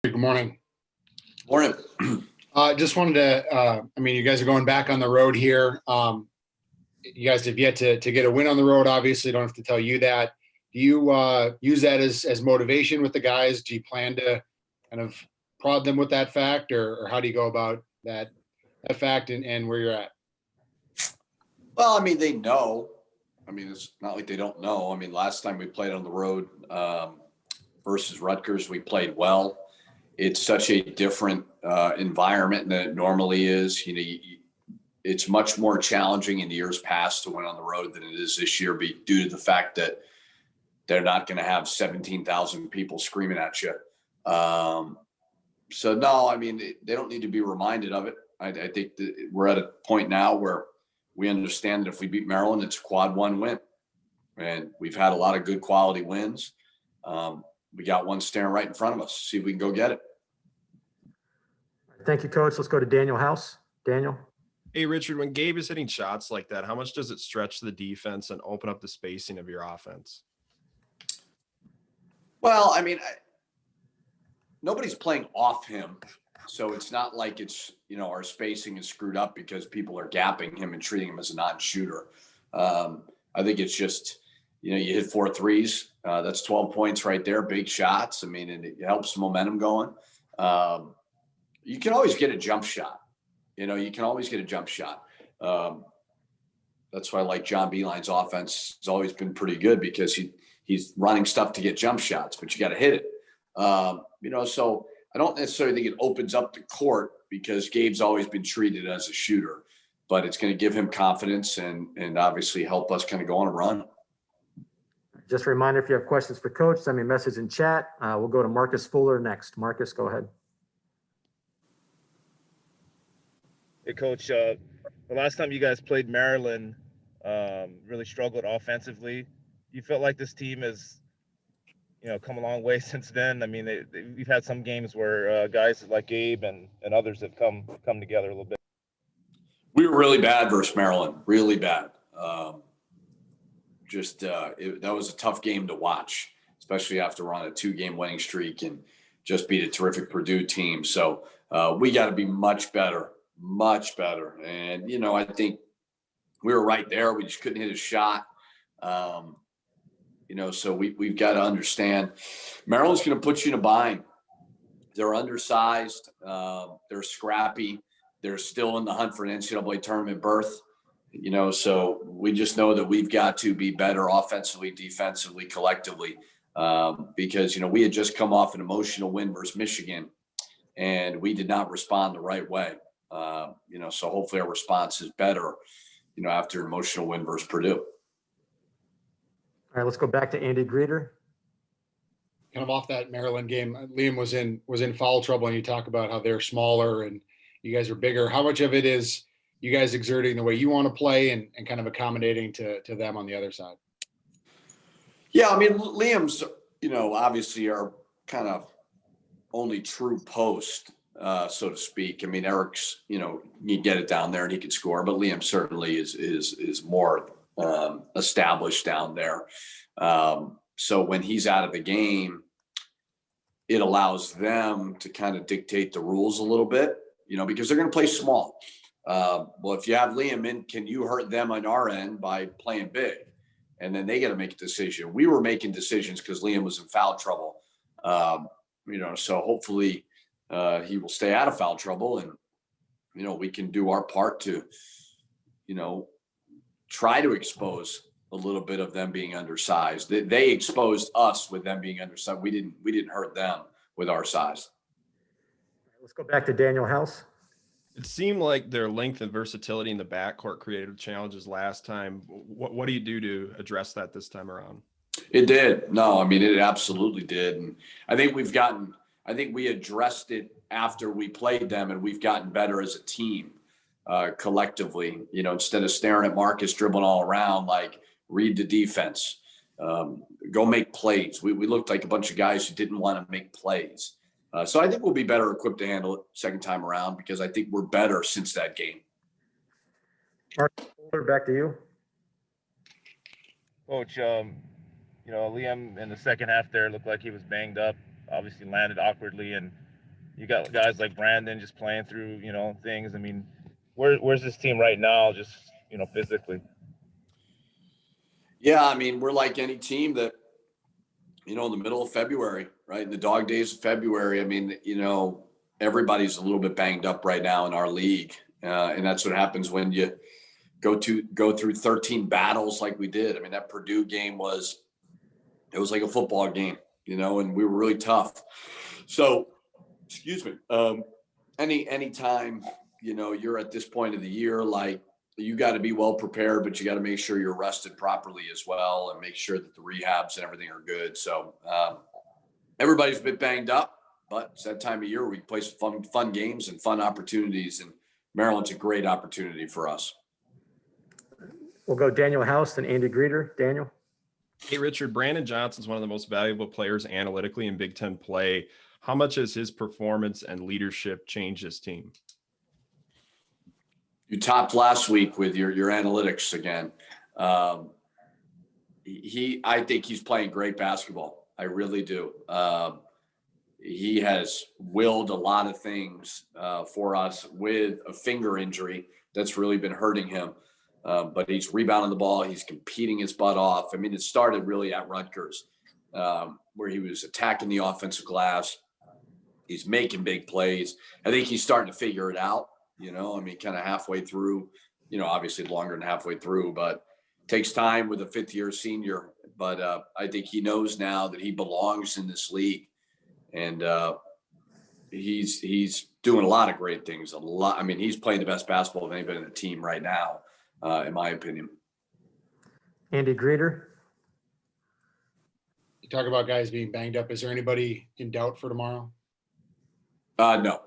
Good morning. Morning. Just wanted to, you guys are going back on the road here. You guys have yet to get a win on the road. Obviously, don't have to tell you that. Do you use that as motivation with the guys? Do you plan to kind of prod them with that fact, or how do you go about that fact and where you're at? Well, they know. It's not like they don't know. Last time we played on the road versus Rutgers, we played well. It's such a different environment than it normally is. It's much more challenging in years past to win on the road than it is this year, due to the fact that they're not going to have 17,000 people screaming at you. So no, they don't need to be reminded of it. I think that we're at a point now where we understand that if we beat Maryland, it's a quad one win, and we've had a lot of good quality wins. We got one staring right in front of us. See if we can go get it. Thank you, Coach. Let's go to Daniel House. Daniel. Hey, Richard, when Gabe is hitting shots like that, how much does it stretch the defense and open up the spacing of your offense? Well, nobody's playing off him. So it's not like it's, our spacing is screwed up because people are gapping him and treating him as a non-shooter. I think it's just, you hit 4 threes. That's 12 points right there. Big shots. And it helps momentum going. You can always get a jump shot. You can always get a jump shot. That's why I like John Beilein's offense. Has always been pretty good because he's running stuff to get jump shots, but you got to hit it. So I don't necessarily think it opens up the court because Gabe's always been treated as a shooter, but it's going to give him confidence and obviously help us kind of go on a run. Just a reminder, if you have questions for Coach, send me a message in chat. We'll go to Marcus Fuller next. Marcus, go ahead. Hey, Coach, the last time you guys played Maryland, really struggled offensively. You felt like this team has, come a long way since then. We've had some games where guys like Gabe and others have come together a little bit. We were really bad versus Maryland, really bad. That was a tough game to watch, especially after we're on a 2-game winning streak and just beat a terrific Purdue team. So we got to be much better. And, I think we were right there. We just couldn't hit a shot. So we've got to understand Maryland's going to put you in a bind. They're undersized. They're scrappy. They're still in the hunt for an NCAA tournament berth. So we just know that we've got to be better offensively, defensively, collectively, because, we had just come off an emotional win versus Michigan, and we did not respond the right way. So hopefully our response is better, after an emotional win versus Purdue. All right, let's go back to Andy Greeter. Kind of off that Maryland game, Liam was in foul trouble, and you talk about how they're smaller and you guys are bigger. How much of it is you guys exerting the way you want to play and kind of accommodating to them on the other side? Yeah, Liam's, obviously our kind of only true post, so to speak. Eric's, you get it down there and he can score, but Liam certainly is more established down there. So when he's out of the game, it allows them to kind of dictate the rules a little bit, because they're going to play small. Well, if you have Liam in, can you hurt them on our end by playing big? And then they got to make a decision. We were making decisions because Liam was in foul trouble. So hopefully he will stay out of foul trouble, and, we can do our part to, try to expose a little bit of them being undersized. They exposed us with them being undersized. We didn't hurt them with our size. Let's go back to Daniel House. It seemed like their length and versatility in the backcourt created challenges last time. What do you do to address that this time around? It did. No, it absolutely did. And I think we addressed it after we played them, and we've gotten better as a team collectively, instead of staring at Marcus dribbling all around, like read the defense, go make plays. We looked like a bunch of guys who didn't want to make plays. So I think we'll be better equipped to handle it second time around because I think we're better since that game. Mark, back to you. Coach, Liam in the second half there looked like he was banged up, obviously landed awkwardly, and You got guys like Brandon just playing through, things. I mean, where's this team right now, just, physically? Yeah, I mean, we're like any team that, in the middle of February, right? In the dog days of February, I mean, everybody's a little bit banged up right now in our league. And that's what happens when you go through 13 battles like we did. I mean, that Purdue game was like a football game, and we were really tough. So, excuse me. Anytime, you're at this point of the year, like, you got to be well prepared, but you got to make sure you're rested properly as well, and make sure that the rehabs and everything are good. So everybody's a bit banged up, but it's that time of year where we play some fun games and fun opportunities, and Maryland's a great opportunity for us. We'll go Daniel House and Andy Greeter. Daniel. Hey, Richard, Brandon Johnson's one of the most valuable players analytically in Big Ten play. How much has his performance and leadership changed his team? You topped last week with your analytics again. I think he's playing great basketball. I really do. He has willed a lot of things for us with a finger injury that's really been hurting him. But he's rebounding the ball. He's competing his butt off. I mean, it started really at Rutgers, where he was attacking the offensive glass. He's making big plays. I think he's starting to figure it out. Kind of halfway through, obviously longer than halfway through, but takes time with a fifth-year senior. But I think he knows now that he belongs in this league, and he's doing a lot of great things. He's playing the best basketball of anybody in the team right now, in my opinion. Andy Greeter. You talk about guys being banged up. Is there anybody in doubt for tomorrow? No.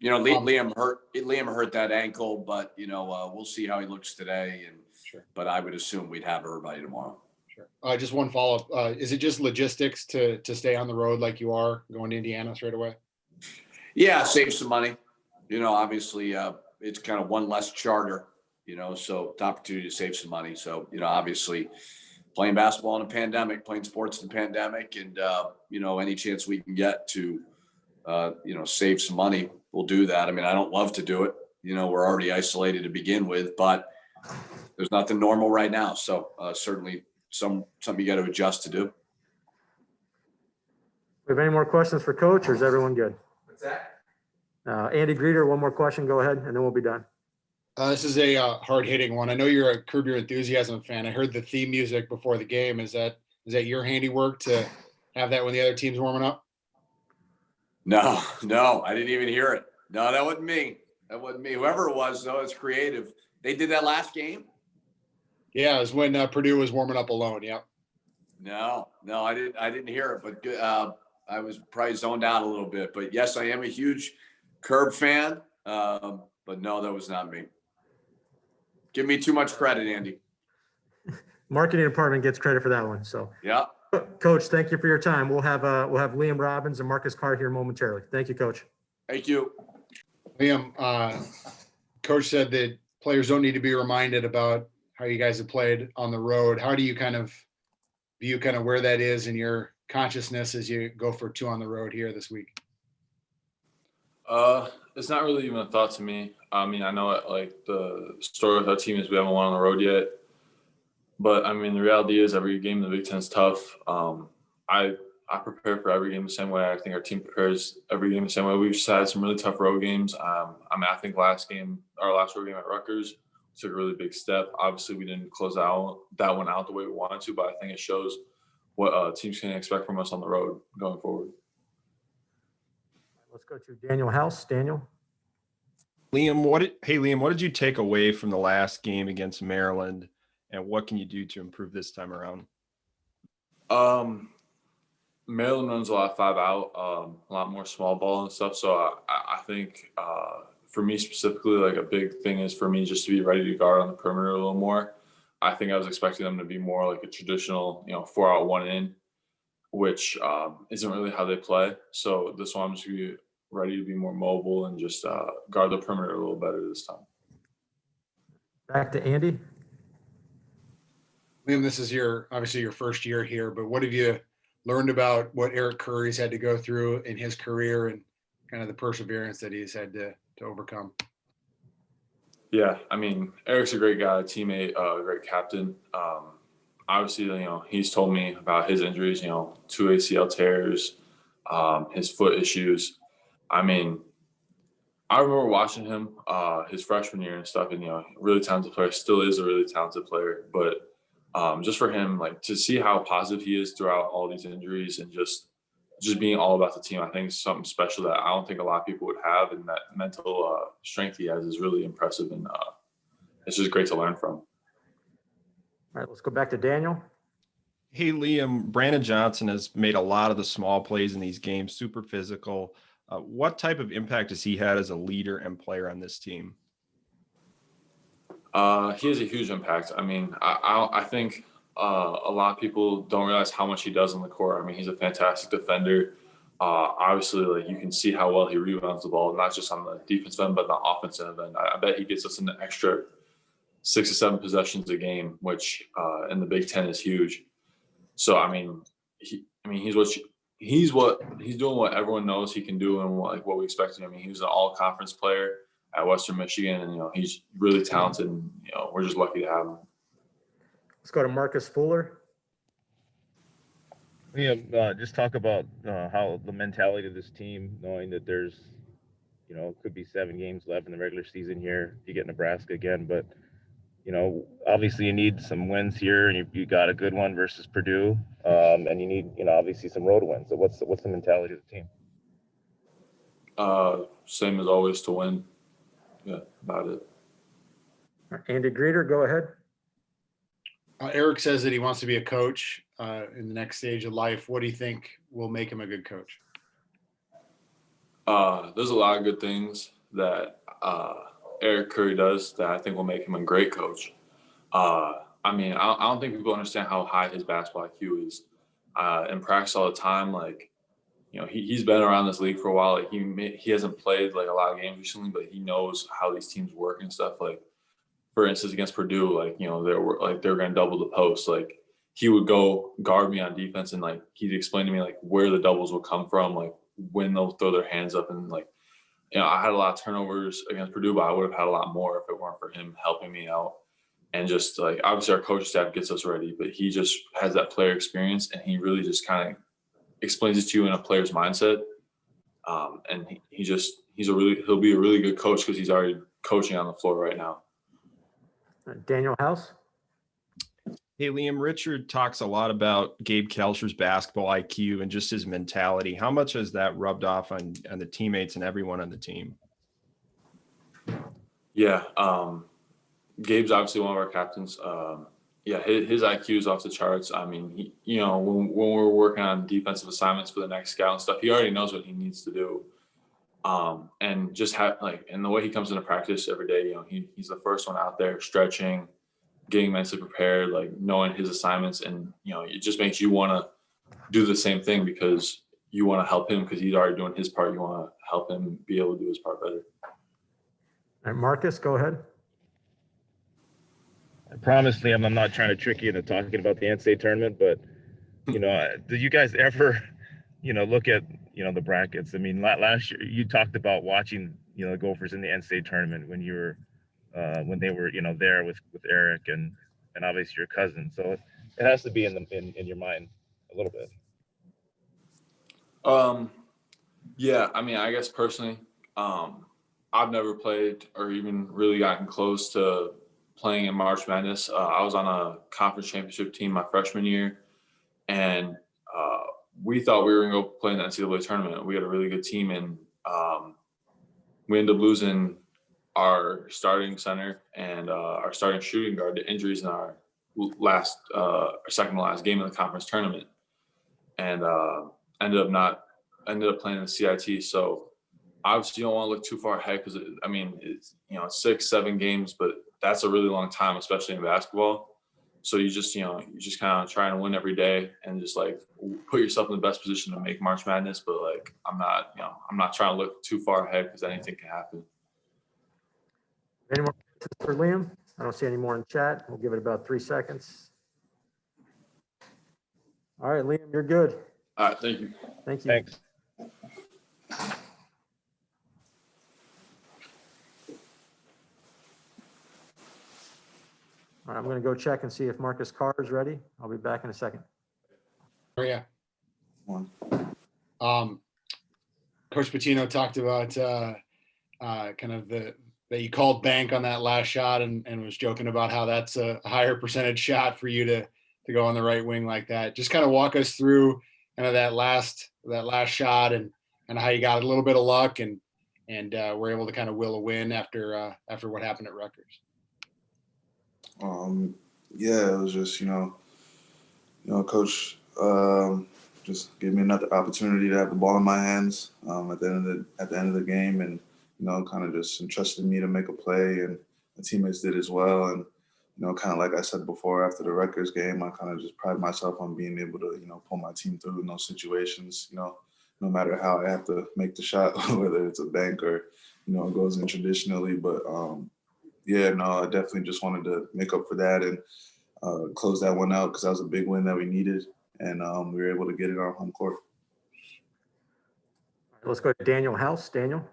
Liam hurt that ankle, but we'll see how he looks today. Sure. But I would assume we'd have everybody tomorrow. Sure. Just one follow-up. Is it just logistics to stay on the road like you are going to Indiana straight away? Yeah, save some money. Obviously, it's kind of one less charter. So the opportunity to save some money. So obviously, playing basketball in a pandemic, playing sports in a pandemic, and any chance we can get to save some money, we'll do that. I mean, I don't love to do it. We're already isolated to begin with, but there's nothing normal right now. So certainly something you got to adjust to do. We have any more questions for Coach, or is everyone good? What's that? Andy Greeter, one more question. Go ahead, and then we'll be done. This is a hard-hitting one. I know you're a Curb Your Enthusiasm fan. I heard the theme music before the game. Is that your handiwork to have that when the other team's warming up? No, I didn't even hear it. No, that wasn't me. Whoever it was, though, it's creative. They did that last game? Yeah, it was when Purdue was warming up alone. Yep. No, I didn't hear it, but I was probably zoned out a little bit. But yes, I am a huge Curb fan. But no, that was not me. Give me too much credit, Andy. Marketing department gets credit for that one. So yeah. Coach, thank you for your time. We'll have Liam Robbins and Marcus Carr here momentarily. Thank you, Coach. Thank you. Liam, Coach said that players don't need to be reminded about how you guys have played on the road. How do you kind of view where that is in your consciousness as you go for 2 on the road here this week? It's not really even a thought to me. I mean, I know the story with our team is we haven't won on the road yet. But I mean, the reality is every game in the Big Ten is tough. I prepare for every game the same way. I think our team prepares every game the same way. We've just had some really tough road games. I think our last road game at Rutgers took a really big step. Obviously, we didn't close that one out the way we wanted to, but I think it shows what teams can expect from us on the road going forward. Let's go to Daniel House. Daniel. Liam, what did you take away from the last game against Maryland, and what can you do to improve this time around? Maryland runs a lot of 5 out, a lot more small ball and stuff. So I think for me specifically, a big thing is for me just to be ready to guard on the perimeter a little more. I think I was expecting them to be more like a traditional, 4 out, 1 in, which isn't really how they play. So this one I'm just going to be ready to be more mobile and just guard the perimeter a little better this time. Back to Andy. Liam, this is obviously your first year here, but what have you learned about what Eric Curry's had to go through in his career, and kind of the perseverance that he's had to overcome. Yeah, I mean, Eric's a great guy, teammate, a great captain. Obviously, he's told me about his injuries, 2 ACL tears, his foot issues. I mean, I remember watching him his freshman year and stuff, and really talented player, still is a really talented player. But just for him, like to see how positive he is throughout all these injuries and just being all about the team, I think is something special that I don't think a lot of people would have, and that mental strength he has is really impressive, and it's just great to learn from. All right, let's go back to Daniel. Hey, Liam, Brandon Johnson has made a lot of the small plays in these games, super physical. What type of impact has he had as a leader and player on this team? He has a huge impact. I mean, I think a lot of people don't realize how much he does on the court. I mean, he's a fantastic defender. Obviously, like you can see how well he rebounds the ball, not just on the defensive end, but the offensive end. I bet he gets us an extra 6 or 7 possessions a game, which in the Big Ten is huge. So, I mean, he's doing what everyone knows he can do and what we expect of him. I mean, he was an all-conference player at Western Michigan, and he's really talented. And we're just lucky to have him. Let's go to Marcus Fuller. Yeah, just talk about how the mentality of this team, knowing that there's, could be 7 games left in the regular season here. You get Nebraska again, but obviously you need some wins here, and you got a good one versus Purdue, and you need, obviously some road wins. So what's the mentality of the team? Same as always, to win. Yeah, about it. Andy Greeter, go ahead. Eric says that he wants to be a coach in the next stage of life. What do you think will make him a good coach? There's a lot of good things that Eric Curry does that I think will make him a great coach. I mean, I don't think people understand how high his basketball IQ is. In practice all the time, like, he's been around this league for a while. Like he hasn't played like a lot of games recently, but he knows how these teams work and stuff. Like, for instance, against Purdue, like, they were going to double the post. Like, he would go guard me on defense, and like he'd explain to me like where the doubles will come from, like when they'll throw their hands up, and like, I had a lot of turnovers against Purdue, but I would have had a lot more if it weren't for him helping me out. And just like, obviously our coach staff gets us ready, but he just has that player experience, and he really just kind of explains it to you in a player's mindset. And he'll be a really good coach because he's already coaching on the floor right now. Daniel House. Hey, Liam, Richard talks a lot about Gabe Kelcher's basketball IQ and just his mentality. How much has that rubbed off on the teammates and everyone on the team? Yeah. Gabe's obviously one of our captains. Yeah, his IQ is off the charts. I mean, when we're working on defensive assignments for the next scout and stuff, he already knows what he needs to do. And just and the way he comes into practice every day, he's the first one out there stretching, getting mentally prepared, like knowing his assignments. And, it just makes you want to do the same thing because you want to help him because he's already doing his part. You want to help him be able to do his part better. All right, Marcus, go ahead. I promise, Liam, I'm not trying to trick you into talking about the NCAA tournament, but, do you guys ever, look at, the brackets? I mean, last year you talked about watching, the Gophers in the NCAA tournament when you were, when they were, there with Eric and obviously your cousin. So it has to be in your mind a little bit. Yeah, I mean, I guess personally, I've never played or even really gotten close to playing in March Madness. I was on a conference championship team my freshman year, and we thought we were going to go play in the NCAA tournament. We had a really good team, and we ended up losing our starting center and our starting shooting guard to injuries in our second to last game of the conference tournament, and ended up playing in the CIT. So obviously you don't want to look too far ahead because it's 6-7 games, but that's a really long time, especially in basketball. So you just kind of trying to win every day and just like put yourself in the best position to make March Madness. But like, I'm not trying to look too far ahead because anything can happen. Any more questions for Liam? I don't see any more in chat. We'll give it about 3 seconds. All right, Liam, you're good. All right. Thank you. Thank you. Thanks. All right, I'm going to go check and see if Marcus Carr is ready. I'll be back in a second. Oh, yeah. One. Coach Pitino talked about kind of that you called bank on that last shot and was joking about how that's a higher percentage shot for you to go on the right wing like that. Just kind of walk us through kind of that last shot and how you got a little bit of luck and were able to kind of will a win after what happened at Rutgers. Yeah, it was just, Coach just gave me another opportunity to have the ball in my hands at the end of the game, and kind of just entrusted me to make a play, and the teammates did as well. And kind of like I said before, after the Rutgers game, I kind of just pride myself on being able to pull my team through in those situations. No matter how I have to make the shot, whether it's a bank or it goes in traditionally, but yeah, no, I definitely just wanted to make up for that and close that one out because that was a big win that we needed, and we were able to get it on home court. Let's go to Daniel House. Daniel.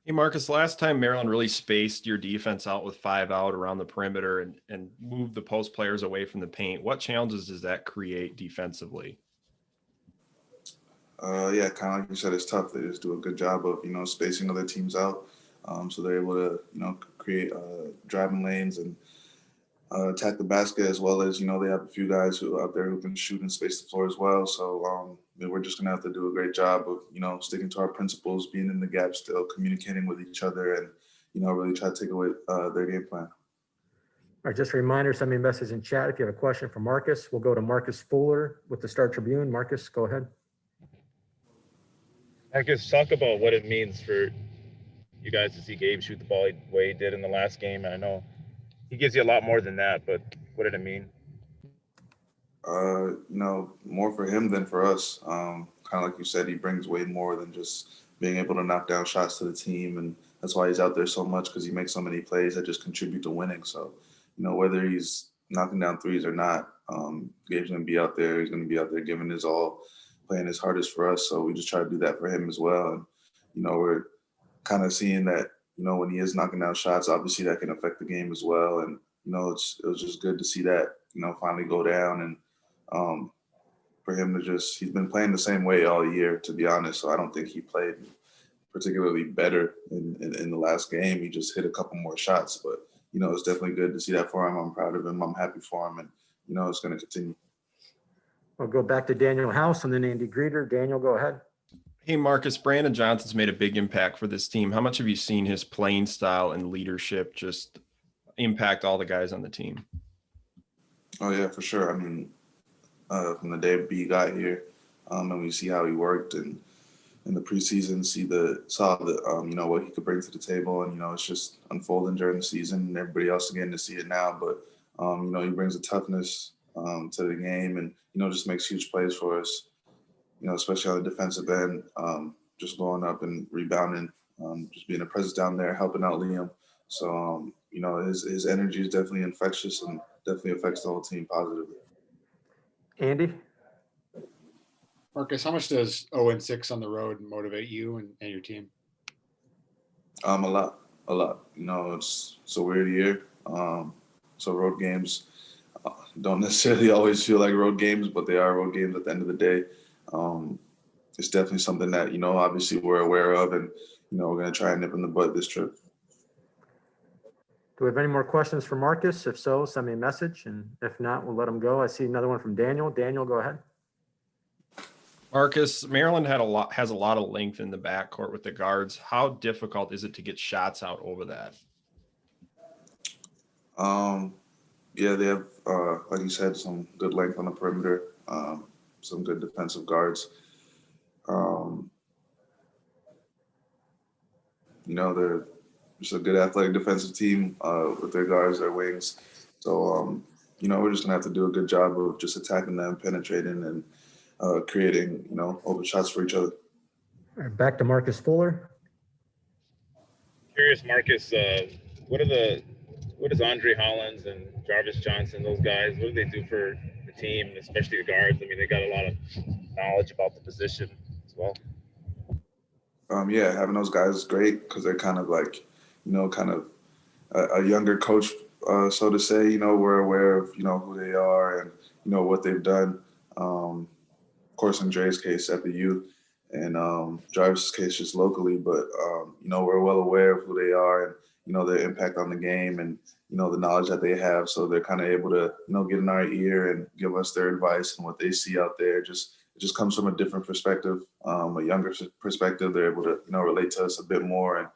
Hey, Marcus, last time Maryland really spaced your defense out with 5 out around the perimeter and moved the post players away from the paint. What challenges does that create defensively? Yeah, kind of like you said, it's tough. They just do a good job of, spacing other teams out. So they're able to, create driving lanes and attack the basket, as well as, they have a few guys who out there who can shoot and space the floor as well. So we're just going to have to do a great job of, sticking to our principles, being in the gap still, communicating with each other, and, really try to take away their game plan. All right, just a reminder, send me a message in chat if you have a question for Marcus. We'll go to Marcus Fuller with the Star Tribune. Marcus, go ahead. Marcus, talk about what it means for you guys to see Gabe shoot the ball the way he did in the last game. And I know he gives you a lot more than that, but what did it mean? More for him than for us. Kind of like you said, he brings way more than just being able to knock down shots to the team. And that's why he's out there so much, because he makes so many plays that just contribute to winning. So, whether he's knocking down threes or not, Gabe's going to be out there. He's going to be out there giving his all, playing his hardest for us. So we just try to do that for him as well. And, we're kind of seeing that, when he is knocking down shots, obviously that can affect the game as well. And, it was just good to see that, finally go down. And for him to he's been playing the same way all year, to be honest. So I don't think he played particularly better in the last game. He just hit a couple more shots. But, it's definitely good to see that for him. I'm proud of him. I'm happy for him. And, it's going to continue. We'll go back to Daniel House and then Andy Greeter. Daniel, go ahead. Hey, Marcus, Brandon Johnson's made a big impact for this team. How much have you seen his playing style and leadership just impact all the guys on the team? Oh, yeah, for sure. I mean, from the day B got here, and we see how he worked, and in the preseason, saw what he could bring to the table, and it's just unfolding during the season, and everybody else is getting to see it now. But he brings a toughness to the game, and just makes huge plays for us. Especially on the defensive end, just going up and rebounding, just being a presence down there, helping out Liam. So his energy is definitely infectious and definitely affects the whole team positively. Andy. Marcus, how much does 0-6 on the road motivate you and your team? A lot. It's a weird year. So road games don't necessarily always feel like road games, but they are road games at the end of the day. It's definitely something that, obviously we're aware of, and, we're going to try and nip in the bud this trip. Do we have any more questions for Marcus? If so, send me a message, and if not, we'll let him go. I see another one from Daniel. Daniel, go ahead. Marcus, Maryland has a lot of length in the backcourt with the guards. How difficult is it to get shots out over that? Yeah, they have, like you said, some good length on the perimeter, some good defensive guards. They're just a good athletic defensive team with their guards, their wings. So, we're just going to have to do a good job of just attacking them, penetrating, and creating, open shots for each other. All right, back to Marcus Fuller. Curious, Marcus, what does Andre Hollins and Jarvis Johnson, those guys, what do they do for the team, especially the guards? I mean, they got a lot of knowledge about the position as well. Yeah, having those guys is great because they're kind of like, a younger coach so to say. You know, we're aware of, you know, who they are and, you know, what they've done. Of course, in Dre's case at the U, and Jarvis's case just locally, but you know, we're well aware of who they are and, you know, their impact on the game and, you know, the knowledge that they have. So they're kind of able to, you know, get in our ear and give us their advice and what they see out there. It just comes from a different perspective, a younger perspective. They're able to, you know, relate to us a bit more. And,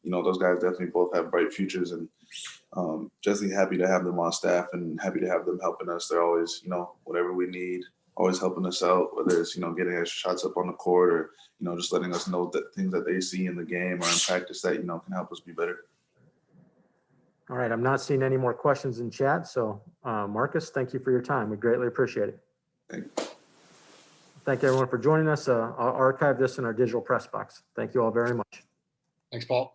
you know, those guys definitely both have bright futures, and just happy to have them on staff and happy to have them helping us. They're always, you know, whatever we need, always helping us out, whether it's, you know, getting extra shots up on the court or, you know, just letting us know that things that they see in the game or in practice that, you know, can help us be better. All right, I'm not seeing any more questions in chat. So Marcus, thank you for your time. We greatly appreciate it. Thank you. Thank you everyone for joining us. I'll archive this in our digital press box. Thank you all very much. Thanks, Paul.